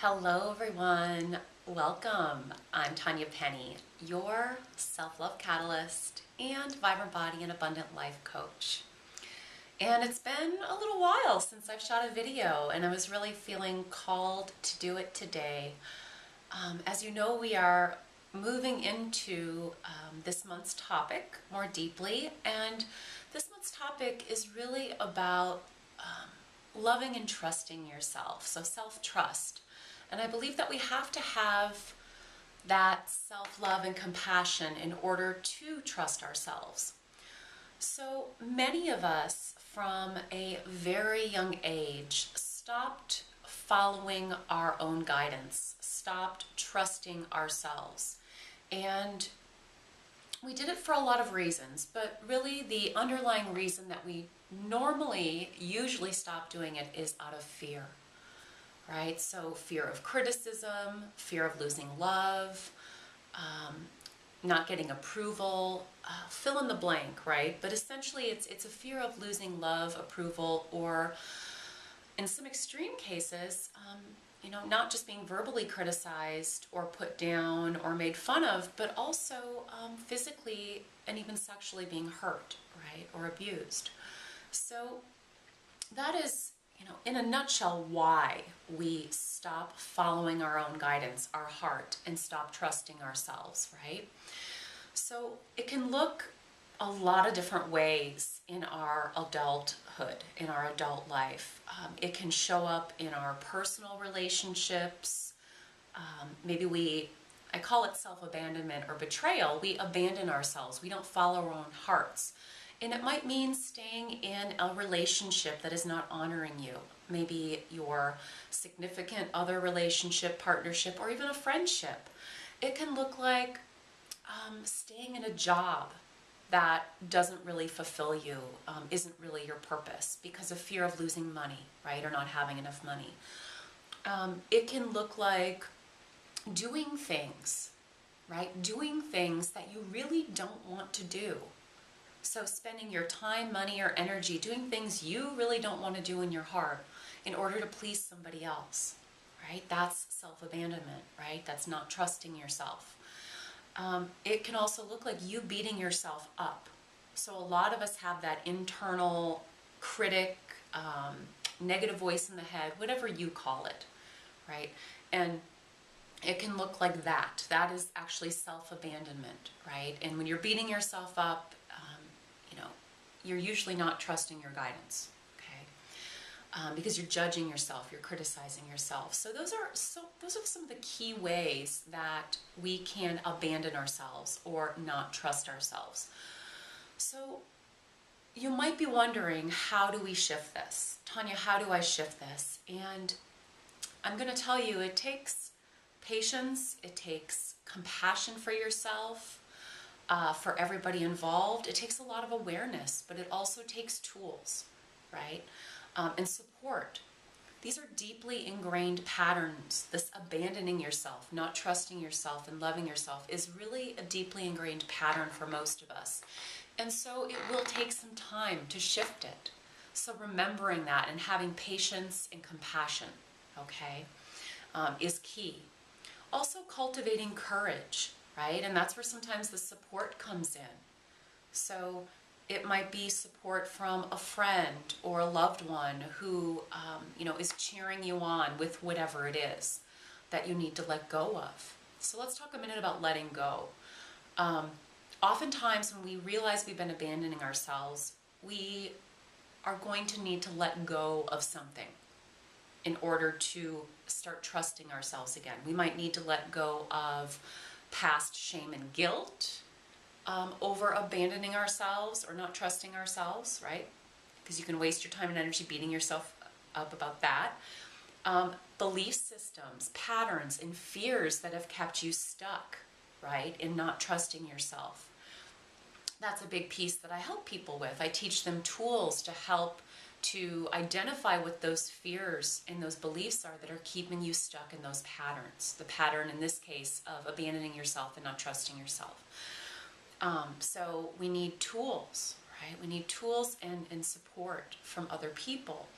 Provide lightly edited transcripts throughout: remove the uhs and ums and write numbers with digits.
Hello everyone, welcome. I'm Tanya Penny, your self-love catalyst and vibrant body and abundant life coach. And it's been a little while since I've shot a video and I was really feeling called to do it today. As you know, we are moving into this month's topic more deeply, and this month's topic is really about loving and trusting yourself, so self-trust. And I believe that we have to have that self-love and compassion in order to trust ourselves. So many of us from a very young age stopped following our own guidance, stopped trusting ourselves. And we did it for a lot of reasons, but really the underlying reason that we usually stop doing it is out of fear. Right? So fear of criticism, fear of losing love, not getting approval, fill in the blank, right? But essentially it's a fear of losing love, approval, or in some extreme cases, not just being verbally criticized or put down or made fun of, but also physically and even sexually being hurt, right? Or abused. So that is, in a nutshell, why we stop following our own guidance, our heart, and stop trusting ourselves, right? So it can look a lot of different ways in our adulthood, in our adult life. It can show up in our personal relationships. I call it self-abandonment or betrayal. We abandon ourselves. We don't follow our own hearts. And it might mean staying in a relationship that is not honoring you. Maybe your significant other relationship, partnership, or even a friendship. It can look like staying in a job that doesn't really fulfill you, isn't really your purpose because of fear of losing money, right, or not having enough money. It can look like doing things, right, doing things that you really don't want to do. So spending your time, money, or energy doing things you really don't want to do in your heart in order to please somebody else, right? That's self-abandonment, right? That's not trusting yourself. It can also look like you beating yourself up. So a lot of us have that internal critic, negative voice in the head, whatever you call it, right? And it can look like that. That is actually self-abandonment, right? And when you're beating yourself up, you're usually not trusting your guidance, okay? Because you're judging yourself, you're criticizing yourself. So those are some of the key ways that we can abandon ourselves or not trust ourselves. So you might be wondering, how do we shift this? Tanya, how do I shift this? And I'm going to tell you, it takes patience, it takes compassion for yourself, for everybody involved. It takes a lot of awareness, but it also takes tools, right? And support. These are deeply ingrained patterns. This abandoning yourself, not trusting yourself, and loving yourself is really a deeply ingrained pattern for most of us. And so it will take some time to shift it. So remembering that and having patience and compassion, okay, is key. Also cultivating courage, right? And that's where sometimes the support comes in. So it might be support from a friend or a loved one who, is cheering you on with whatever it is that you need to let go of. So let's talk a minute about letting go. Oftentimes when we realize we've been abandoning ourselves, we are going to need to let go of something in order to start trusting ourselves again. We might need to let go of past shame and guilt over abandoning ourselves or not trusting ourselves, right? Because you can waste your time and energy beating yourself up about that. Belief systems, patterns, and fears that have kept you stuck, right, in not trusting yourself. That's a big piece that I help people with. I teach them tools to help to identify what those fears and those beliefs are that are keeping you stuck in those patterns. The pattern in this case of abandoning yourself and not trusting yourself. So we need tools, right? We need tools and support from other people.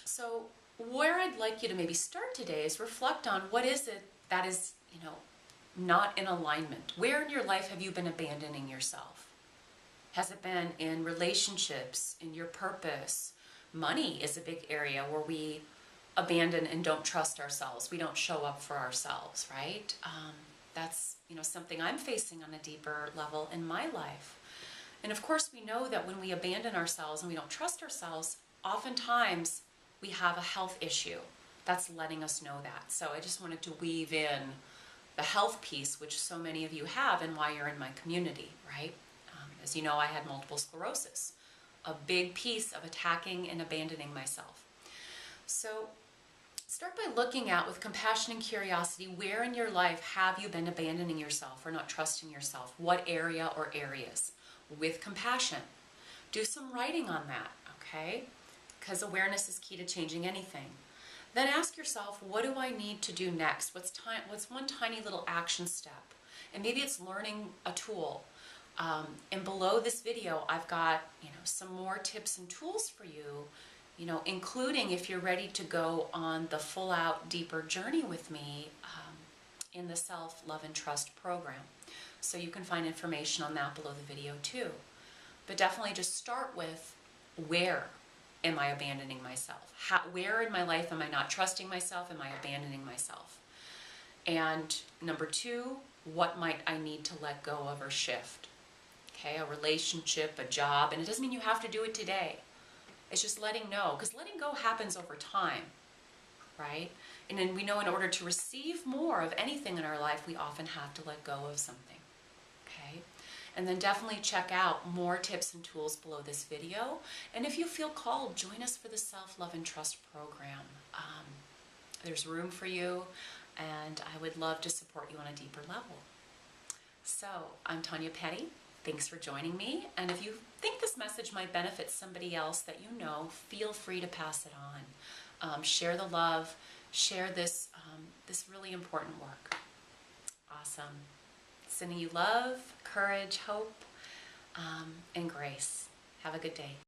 So where I'd like you to maybe start today is reflect on what is it that is, not in alignment. Where in your life have you been abandoning yourself? Has it been in relationships, in your purpose? Money is a big area where we abandon and don't trust ourselves. We don't show up for ourselves, right? That's something I'm facing on a deeper level in my life. And of course, we know that when we abandon ourselves and we don't trust ourselves, oftentimes we have a health issue. That's letting us know that. So I just wanted to weave in the health piece, which so many of you have, and why you're in my community, right? As you know, I had multiple sclerosis, a big piece of attacking and abandoning myself. So start by looking at, with compassion and curiosity, where in your life have you been abandoning yourself or not trusting yourself? What area or areas? With compassion. Do some writing on that, okay? Because awareness is key to changing anything. Then ask yourself, what do I need to do next? What's one tiny little action step? And maybe it's learning a tool. And below this video, I've got some more tips and tools for you, including if you're ready to go on the full out deeper journey with me in the Self, Love, and Trust program. So you can find information on that below the video too. But definitely just start with, where am I abandoning myself? Where in my life am I not trusting myself? Am I abandoning myself? And number 2, what might I need to let go of or shift? Okay, a relationship, a job, and it doesn't mean you have to do it today. It's just letting go, because letting go happens over time, right? And then we know in order to receive more of anything in our life, we often have to let go of something, okay? And then definitely check out more tips and tools below this video. And if you feel called, join us for the Self, Love, and Trust program. There's room for you, and I would love to support you on a deeper level. So, I'm Tanya Petty. Thanks for joining me. And if you think this message might benefit somebody else that you know, feel free to pass it on. Share the love. Share this, this really important work. Awesome. Sending you love, courage, hope, and grace. Have a good day.